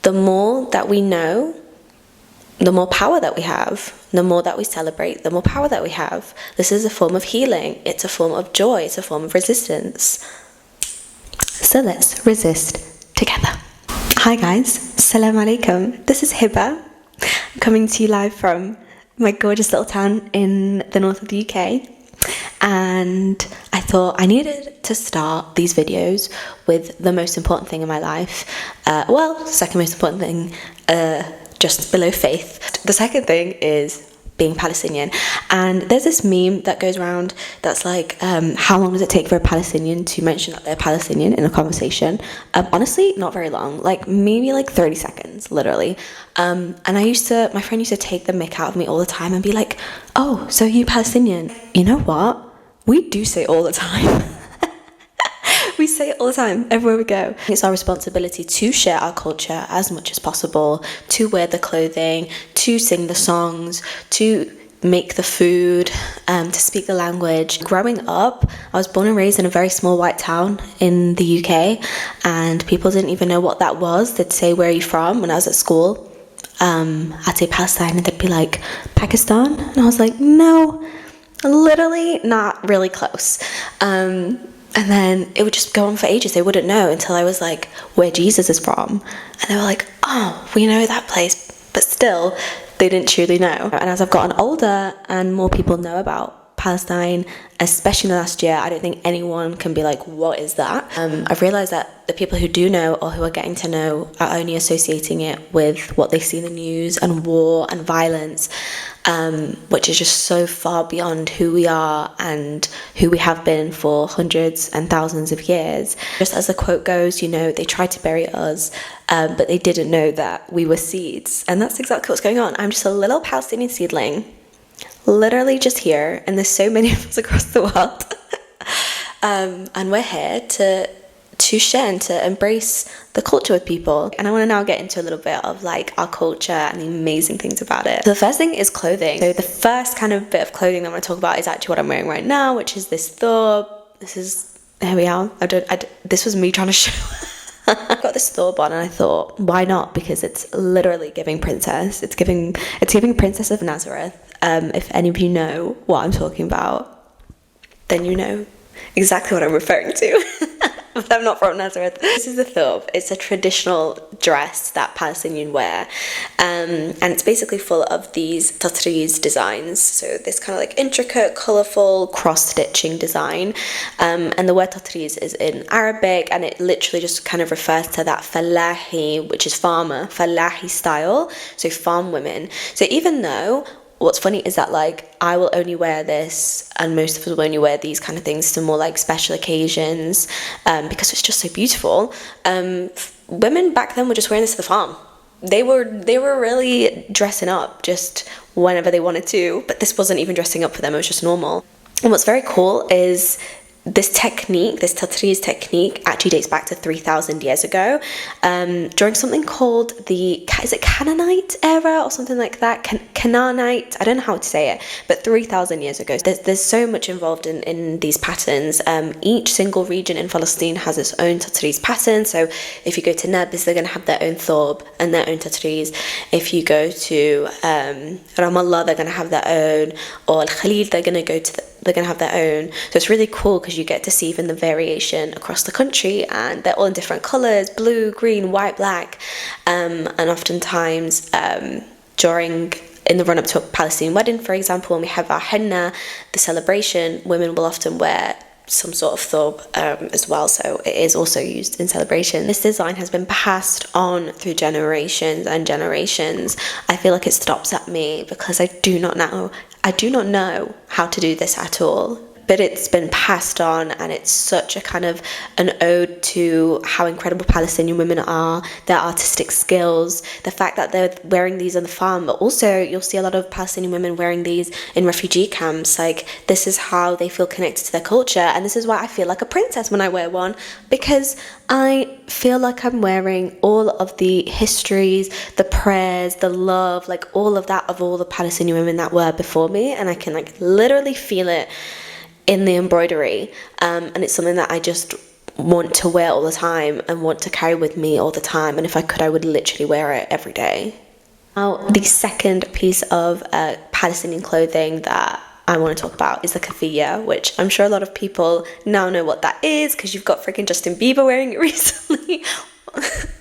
the more that we know, the more power that we have. The more that we celebrate, the more power that we have. This is a form of healing. It's a form of joy. It's a form of resistance. So let's resist together. Hi guys, Assalamu alaikum. This is Hiba. I'm coming to you live from my gorgeous little town in the north of the UK. And I thought I needed to start these videos with the most important thing in my life. Second most important thing, just below faith. The second thing is being Palestinian. And there's this meme that goes around that's like, how long does it take for a Palestinian to mention that they're Palestinian in a conversation? Honestly, not very long, like maybe like 30 seconds, literally. And my friend used to take the mick out of me all the time and be like, oh, so you Palestinian? You know what? We do say it all the time. We say it all the time, everywhere we go. It's our responsibility to share our culture as much as possible, to wear the clothing, to sing the songs, to make the food, to speak the language. Growing up, I was born and raised in a very small white town in the UK, and people didn't even know what that was. They'd say, where are you from? When I was at school, I'd say Palestine, and they'd be like, Pakistan? And I was like, no, literally not really close. And then it would just go on for ages. They wouldn't know until I was like, where Jesus is from. And they were like, oh, we know that place. But still, they didn't truly know. And as I've gotten older and more people know about Palestine, especially in the last year, I don't think anyone can be like, what is that? I've realised that the people who do know or who are getting to know are only associating it with what they see in the news and war and violence, which is just so far beyond who we are and who we have been for hundreds and thousands of years. Just as the quote goes, they tried to bury us, but they didn't know that we were seeds. And that's exactly what's going on. I'm just a little Palestinian seedling, literally just here, and there's so many of us across the world. And we're here to share and to embrace the culture with people. And I want to now get into a little bit of like our culture and the amazing things about it. So the first thing is clothing. So the first kind of bit of clothing that I want to talk about is actually what I'm wearing right now, which is this Thobe. Here we are. This was me trying to show. I got this Thobe on and I thought, why not? Because it's literally giving princess. It's giving Princess of Nazareth. If any of you know what I'm talking about, then you know exactly what I'm referring to. But I'm not from Nazareth. This is the Thobe. It's a traditional dress that Palestinian wear. And it's basically full of these tatriz designs. So this kind of like intricate, colourful cross-stitching design. And the word tatriz is in Arabic, and it literally just kind of refers to that fallahi, which is farmer, fallahi style. So farm women. So even though what's funny is that like I will only wear this, and most of us will only wear these kind of things to more like special occasions, because it's just so beautiful. Women back then were just wearing this to the farm. They were really dressing up just whenever they wanted to, but this wasn't even dressing up for them. It was just normal. And what's very cool is this technique, this tatriz technique, actually dates back to 3,000 years ago, during something called is it Canaanite era or something like that? Canaanite, I don't know how to say it, but 3,000 years ago. There's so much involved in these patterns. Each single region in Palestine has its own tatriz pattern. So if you go to Nablus, they're going to have their own Thobe and their own tatriz. If you go to Ramallah, they're going to have their own, or Al-Khalil, they're going to have their own. So it's really cool because you get to see even the variation across the country, and they're all in different colours: blue, green, white, black. And oftentimes in the run-up to a Palestinian wedding, for example, when we have our henna, the celebration, women will often wear some sort of Thobe as well, so it is also used in celebration. This design has been passed on through generations and generations. I feel like it stops at me because I do not know how to do this at all. But it's been passed on, and it's such a kind of an ode to how incredible Palestinian women are, their artistic skills, the fact that they're wearing these on the farm, but also you'll see a lot of Palestinian women wearing these in refugee camps. Like, this is how they feel connected to their culture, and this is why I feel like a princess when I wear one, because I feel like I'm wearing all of the histories, the prayers, the love, like all of that of all the Palestinian women that were before me, and I can like literally feel it in the embroidery, and it's something that I just want to wear all the time and want to carry with me all the time. And if I could, I would literally wear it every day. Now, the second piece of Palestinian clothing that I want to talk about is the Keffiyeh, which I'm sure a lot of people now know what that is because you've got freaking Justin Bieber wearing it recently.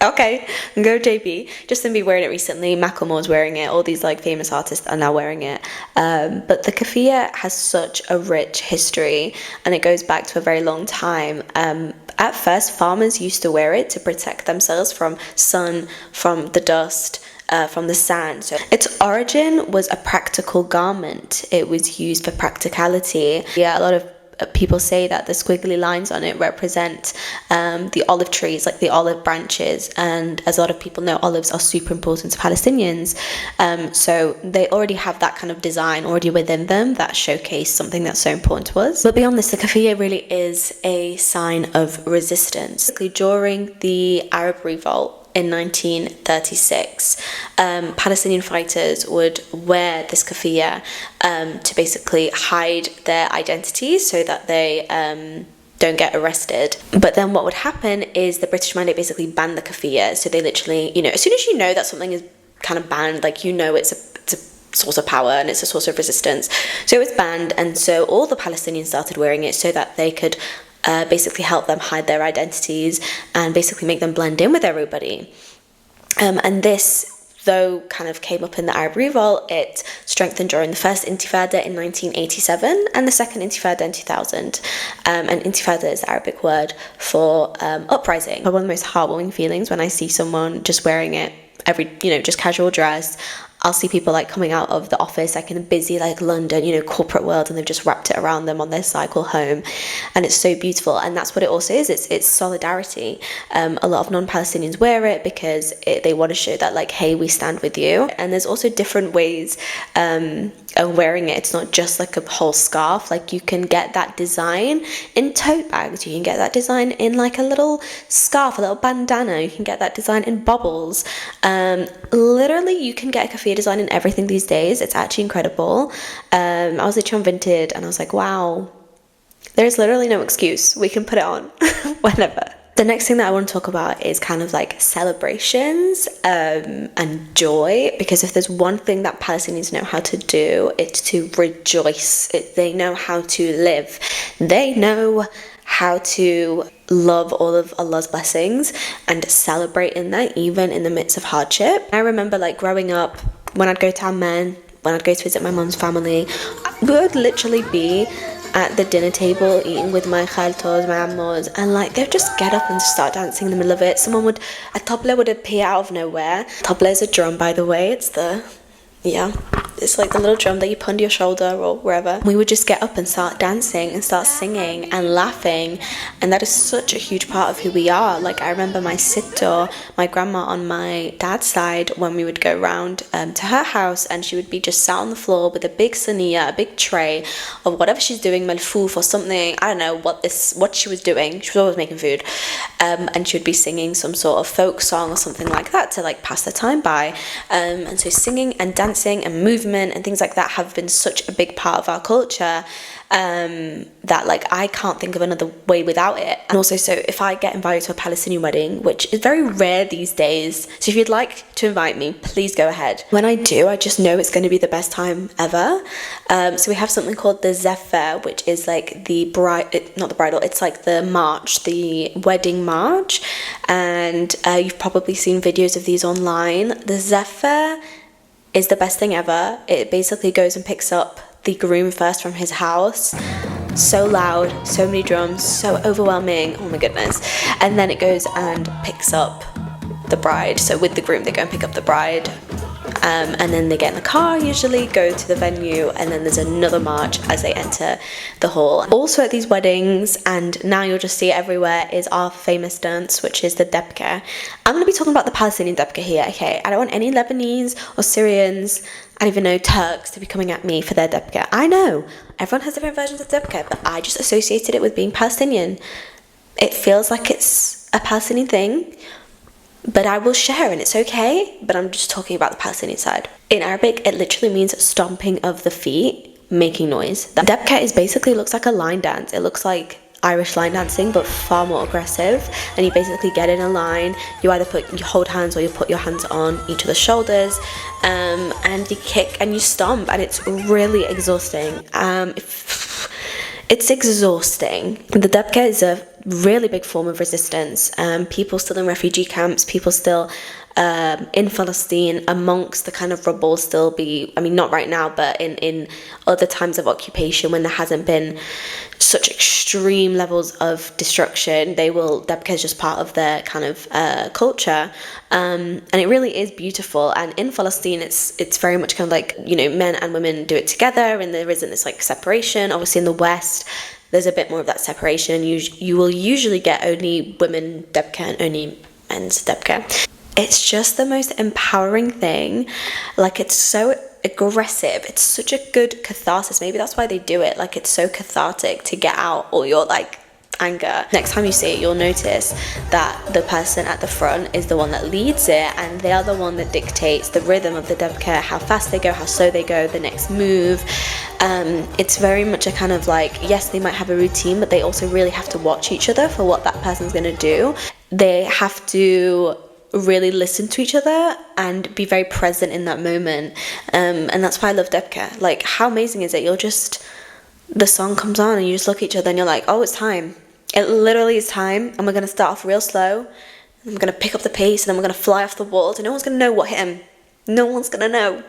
Okay, go JB. Justin Bieber wearing it recently, Macklemore's wearing it, all these like famous artists are now wearing it. But the Keffiyeh has such a rich history and it goes back to a very long time. At first, farmers used to wear it to protect themselves from sun, from the dust, from the sand. So its origin was a practical garment. It was used for practicality. Yeah, a lot of people say that the squiggly lines on it represent the olive trees, like the olive branches, and as a lot of people know, olives are super important to Palestinians, so they already have that kind of design already within them that showcase something that's so important to us. But beyond this, the Keffiyeh really is a sign of resistance. During the Arab Revolt in 1936, Palestinian fighters would wear this keffiyeh to basically hide their identities so that they don't get arrested. But then what would happen is the British Mandate basically banned the keffiyeh. So they literally, as soon as you know that something is kind of banned, like it's a source of power and it's a source of resistance. So it was banned, and so all the Palestinians started wearing it so that they could basically help them hide their identities and basically make them blend in with everybody. And this, though, kind of came up in the Arab Revolt, it strengthened during the first Intifada in 1987 and the second Intifada in 2000. And Intifada is the Arabic word for uprising. One of the most heartwarming feelings when I see someone just wearing it just casual dress. I'll see people like coming out of the office like in a busy like London, corporate world, and they've just wrapped it around them on their cycle home, and it's so beautiful. And that's what it also is. It's solidarity. A lot of non-Palestinians wear it because they want to show that like, hey, we stand with you. And there's also different ways of wearing it. It's not just like a whole scarf. Like you can get that design in tote bags. You can get that design in like a little scarf, a little bandana. You can get that design in bubbles. Literally, you can get a keffiyeh design in everything these days. It's actually incredible. I was literally on Vinted and I was like, wow, there's literally no excuse. We can put it on whenever. The next thing that I want to talk about is kind of like celebrations and joy, because if there's one thing that Palestinians know how to do, it's to rejoice. They know how to live. They know how to love all of Allah's blessings and celebrate in that, even in the midst of hardship. I remember like growing up, when I'd go to Amman, when I'd go to visit my mum's family, we would literally be at the dinner table eating with my khaltos, my ammos, and like they'd just get up and start dancing in the middle of it. A tabla would appear out of nowhere. Tabla is a drum, by the way. It's like the little drum that you put under your shoulder or wherever. We would just get up and start dancing and start singing and laughing, and that is such a huge part of who we are. Like I remember my sitto, my grandma on my dad's side, when we would go round to her house, and she would be just sat on the floor with a big saniya, a big tray of whatever she's doing, malfouf or something. I don't know what she was doing. She was always making food, and she would be singing some sort of folk song or something like that to like pass the time by. And so singing and dancing and movement and things like that have been such a big part of our culture that like I can't think of another way without it. And also, so if I get invited to a Palestinian wedding, which is very rare these days, so if you'd like to invite me, please go ahead. When I do, I just know it's going to be the best time ever. So we have something called the Zaffa, which is like it's like the march, the wedding march, and you've probably seen videos of these online. The Zaffa is the best thing ever. It basically goes and picks up the groom first from his house. So loud, so many drums, so overwhelming, oh my goodness. And then it goes and picks up the bride. So with the groom, they go and pick up the bride. And then they get in the car, usually go to the venue, and then there's another march as they enter the hall. Also at these weddings, and now you'll just see it everywhere, is our famous dance, which is the Dabke. I'm going to be talking about the Palestinian Dabke here, okay? I don't want any Lebanese or Syrians, I don't even know, Turks to be coming at me for their Dabke. I know, everyone has different versions of Dabke, but I just associated it with being Palestinian. It feels like it's a Palestinian thing, but I will share, and it's okay, but I'm just talking about the Palestinian side. In Arabic, it literally means stomping of the feet, making noise. The Dabke is basically looks like a line dance. It looks like Irish line dancing, but far more aggressive. And you basically get in a line, you either hold hands or you put your hands on each other's shoulders, and you kick and you stomp, and it's really exhausting. It's exhausting. The Dabke is a really big form of resistance. People still in refugee camps, people still in Palestine amongst the kind of rubble still be, I mean, not right now, but in other times of occupation when there hasn't been such extreme levels of destruction, Dabke is just part of their kind of culture, and it really is beautiful. And in Palestine, it's very much kind of like, you know, men and women do it together, and there isn't this like separation. Obviously in the West there's a bit more of that separation. You will usually get only women Dabke and only men's Dabke. It's just the most empowering thing. Like, it's so aggressive. It's such a good catharsis. Maybe that's why they do it. Like, it's so cathartic to get out all your like anger. Next time you see it, you'll notice that the person at the front is the one that leads it, and they are the one that dictates the rhythm of the Dabke, how fast they go, how slow they go, the next move. It's very much a kind of like, yes, they might have a routine, but they also really have to watch each other for what that person's going to do. They have to really listen to each other and be very present in that moment, and that's why I love Dabke. Like, how amazing is it? The song comes on and you just look at each other and you're like, oh, it's time. It literally is time, and we're going to start off real slow, and we're going to pick up the pace, and then we're going to fly off the walls, and no one's going to know what hit him. No one's going to know.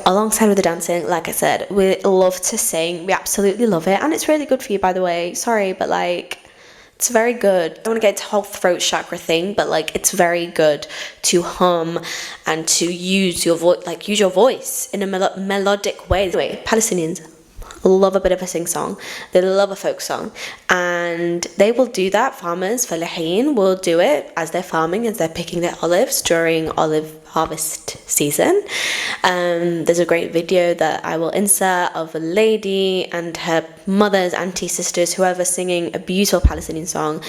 Alongside with the dancing, like I said, we love to sing. We absolutely love it, and it's really good for you, by the way. Sorry, but like, it's very good. I don't want to get into the whole throat chakra thing, but like, it's very good to hum and to use your voice, like use your voice in a melodic way. Anyway, Palestinians love a bit of a sing song. They love a folk song, and they will do that. Farmers, falahin, will do it as they're farming, as they're picking their olives during olive harvest season. There's a great video that I will insert of a lady and her mothers, auntie, sisters, whoever, singing a beautiful Palestinian song.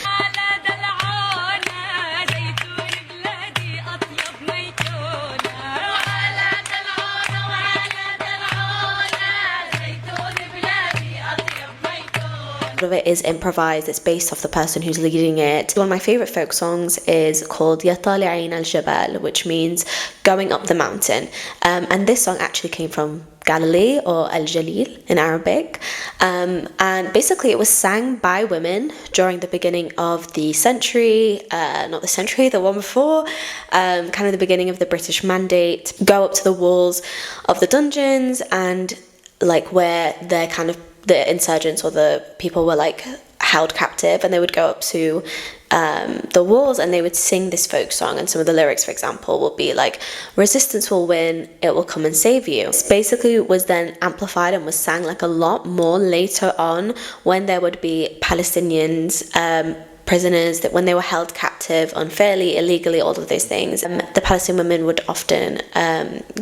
Of it is improvised. It's based off the person who's leading it. One of my favorite folk songs is called Ya Tali'in al-Jabal, which means going up the mountain, and this song actually came from Galilee or Al-Jalil in Arabic, and basically it was sang by women during the beginning of the century, not the century, the one before, kind of the beginning of the British Mandate. Go up to the walls of the dungeons, and like where they're kind of the insurgents or the people were like held captive, and they would go up to the walls and they would sing this folk song, and some of the lyrics, for example, will be like, resistance will win, it will come and save you. This basically was then amplified and was sang like a lot more later on when there would be Palestinians, prisoners, that when they were held captive unfairly, illegally, all of those things, the Palestinian women would often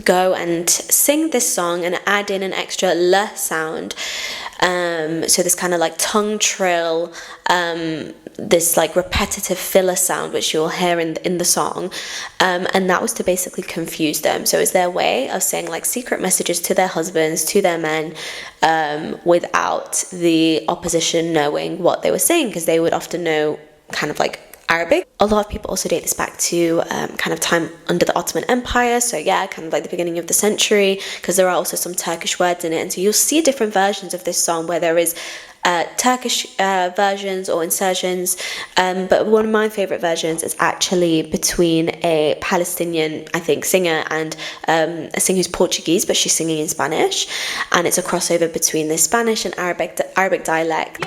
go and sing this song and add in an extra la sound, so this kind of like tongue trill, this like repetitive filler sound which you'll hear in the song, and that was to basically confuse them. So it's their way of saying like secret messages to their husbands, to their men, without the opposition knowing what they were saying, because they would often know kind of like Arabic. A lot of people also date this back to kind of time under the Ottoman Empire, so yeah, kind of like the beginning of the century, because there are also some Turkish words in it, and so you'll see different versions of this song where there is Turkish versions or insertions, but one of my favorite versions is actually between a Palestinian, I think, singer and a singer who's Portuguese, but she's singing in Spanish, and it's a crossover between the Spanish and Arabic dialect.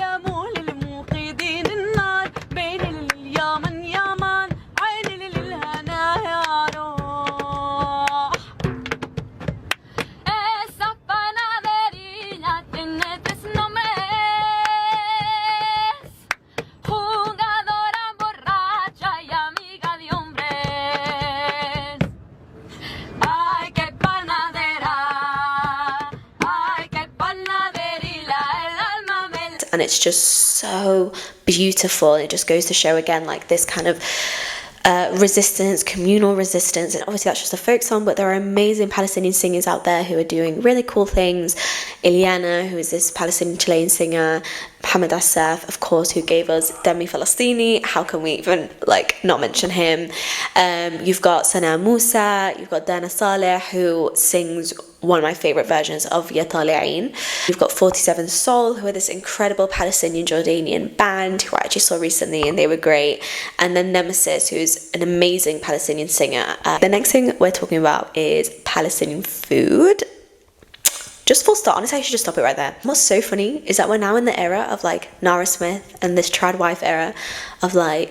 And it's just so beautiful. It just goes to show again, like this kind of resistance, communal resistance. And obviously that's just a folk song, but there are amazing Palestinian singers out there who are doing really cool things Ileana, who is this Palestinian Chilean singer, Mohammed Assaf, of course, who gave us Demi Falastini. How can we even not mention him? You've got Sana Musa, you've got Dana Saleh, who sings one of my favorite versions of Ya Tali'in. You've got 47 Soul, who are this incredible Palestinian Jordanian band who I actually saw recently and they were great. And then Nemesis, who's an amazing Palestinian singer. The next thing we're talking about is Palestinian food. Just full stop. Honestly, I should just stop it right there. What's so funny is that we're now in the era of Nara Smith and this trad wife era of oh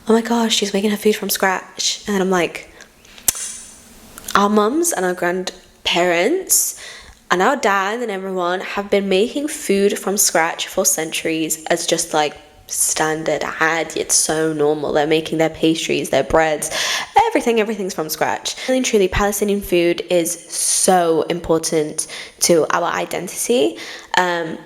my gosh, she's making her food from scratch. And then I'm like, our mums and our grandparents and our dad and everyone have been making food from scratch for centuries as just standard ad. It's so normal. They're making their pastries, their breads, everything's from scratch. Really and truly, Palestinian food is so important to our identity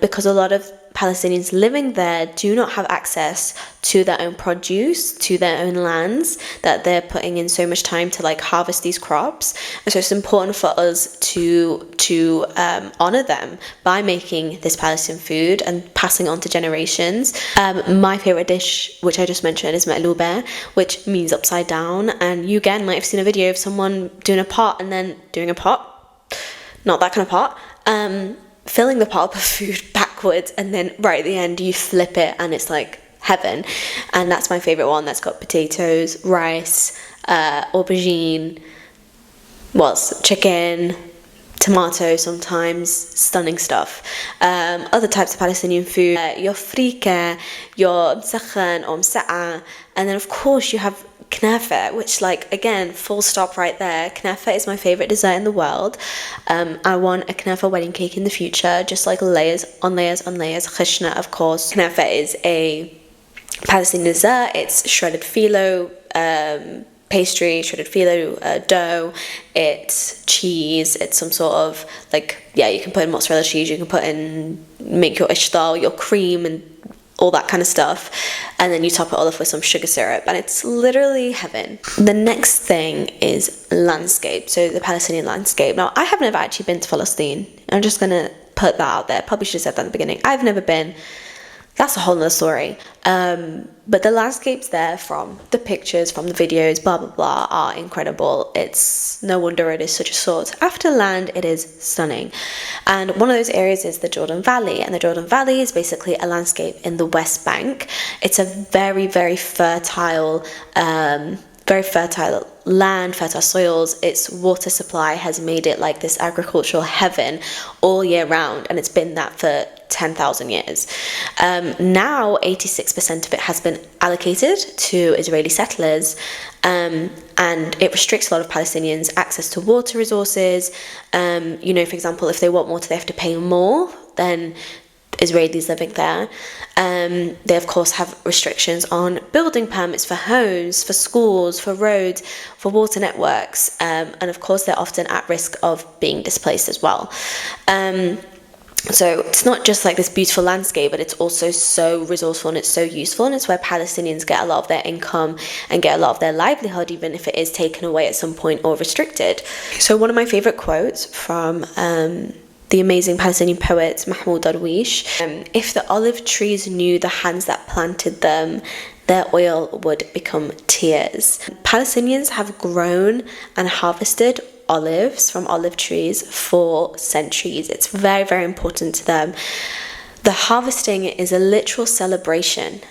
because a lot of Palestinians living there do not have access to their own produce, to their own lands, that they're putting in so much time to harvest these crops. And so it's important for us to honor them by making this Palestinian food and passing on to generations. My favorite dish, which I just mentioned, is ma'loubeh, which means upside down. And you again might have seen a video of someone doing a pot and then doing a pot, not that kind of pot, filling the pot up with food backwards, and then right at the end you flip it and it's heaven. And that's my favorite one. That's got potatoes, rice, aubergine, chicken, tomato sometimes. Stunning stuff. Other types of Palestinian food, your frika, your msakhan or msa'a, and then of course you have Keffiyeh, which again, full stop right there. Keffiyeh is my favorite dessert in the world. I want a Keffiyeh wedding cake in the future, just layers on layers on layers. Khishna, of course. Keffiyeh is a Palestinian dessert. It's shredded phyllo pastry, shredded phyllo dough. It's cheese. It's some sort of you can put in mozzarella cheese. You can make your ishtal, your cream, and all that kind of stuff, and then you top it all off with some sugar syrup, and it's literally heaven. The next thing is landscape, so the Palestinian landscape. Now, I have never actually been to Palestine. I'm just gonna put that out there. Probably should have said that in the beginning. I've never been. That's a whole nother story. But the landscapes there, from the pictures, from the videos, blah blah blah, are incredible. It's no wonder it is such a sought after land. It is stunning. And one of those areas is the Jordan Valley, and the Jordan Valley is basically a landscape in the West Bank. It's a very, very fertile land, fertile soils. Its water supply has made it this agricultural heaven all year round, and it's been that for 10,000 years. Now 86% of it has been allocated to Israeli settlers, and it restricts a lot of Palestinians' access to water resources. For example, if they want water, they have to pay more than Israelis living there. They of course have restrictions on building permits for homes, for schools, for roads, for water networks, and of course they're often at risk of being displaced as well. So it's not just this beautiful landscape, but it's also so resourceful and it's so useful, and it's where Palestinians get a lot of their income and get a lot of their livelihood, even if it is taken away at some point or restricted. So one of my favorite quotes from the amazing Palestinian poet Mahmoud Darwish: if the olive trees knew the hands that planted them, their oil would become tears. Palestinians have grown and harvested olives from olive trees for centuries. It's very, very important to them. The harvesting is a literal celebration.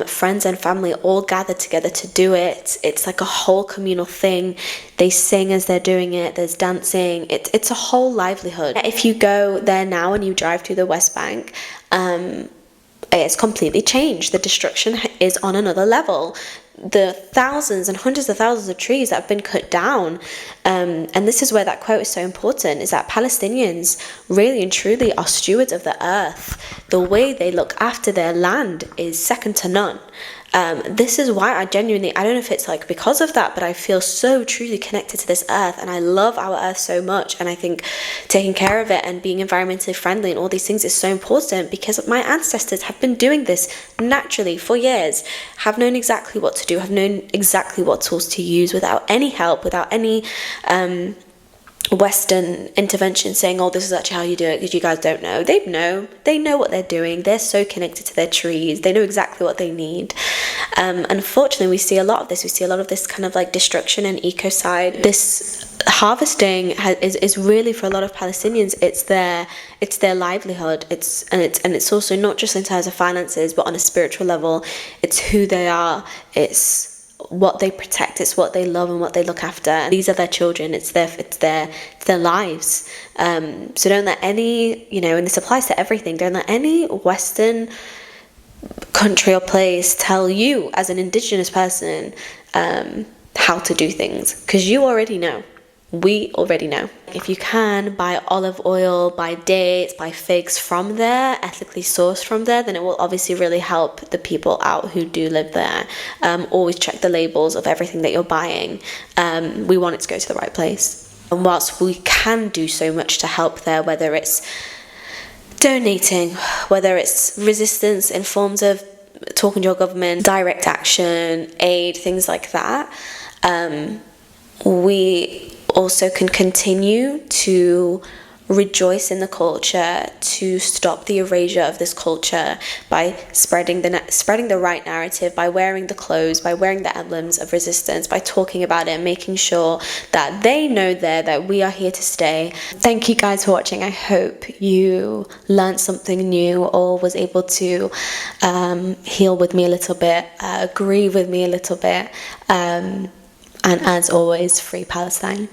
Friends and family all gather together to do it. It's a whole communal thing. They sing as they're doing it. There's dancing. It's a whole livelihood. If you go there now and you drive through the West Bank, it's completely changed. The destruction is on another level. The thousands and hundreds of thousands of trees that have been cut down, and this is where that quote is so important, is that Palestinians really and truly are stewards of the earth. The way they look after their land is second to none. This is why I don't know if it's because of that, but I feel so truly connected to this earth, and I love our earth so much, and I think taking care of it and being environmentally friendly and all these things is so important, because my ancestors have been doing this naturally for years, have known exactly what to do, have known exactly what tools to use without any help, without any Western intervention saying, oh, this is actually how you do it because you guys don't know. They know what they're doing. They're so connected to their trees. They know exactly what they need. Unfortunately, we see a lot of this. We see a lot of this kind of like destruction and ecocide. This harvesting is really, for a lot of Palestinians, it's their livelihood. It's also not just in terms of finances, but on a spiritual level. It's who they are. It's what they protect, it's what they love and what they look after. These are their children, it's their lives. So don't let any, and this applies to everything, don't let any Western country or place tell you as an indigenous person how to do things, because you already know. We already know. If you can, buy olive oil, buy dates, buy figs from there, ethically sourced from there, then it will obviously really help the people out who do live there. Always check the labels of everything that you're buying. We want it to go to the right place. And whilst we can do so much to help there, whether it's donating, whether it's resistance in forms of talking to your government, direct action, aid, things like that, we also can continue to rejoice in the culture, to stop the erasure of this culture by spreading the right narrative, by wearing the clothes, by wearing the emblems of resistance, by talking about it, making sure that they know that we are here to stay. Thank you guys for watching. I hope you learned something new or was able to heal with me a little bit, grieve with me a little bit. And as always, free Palestine.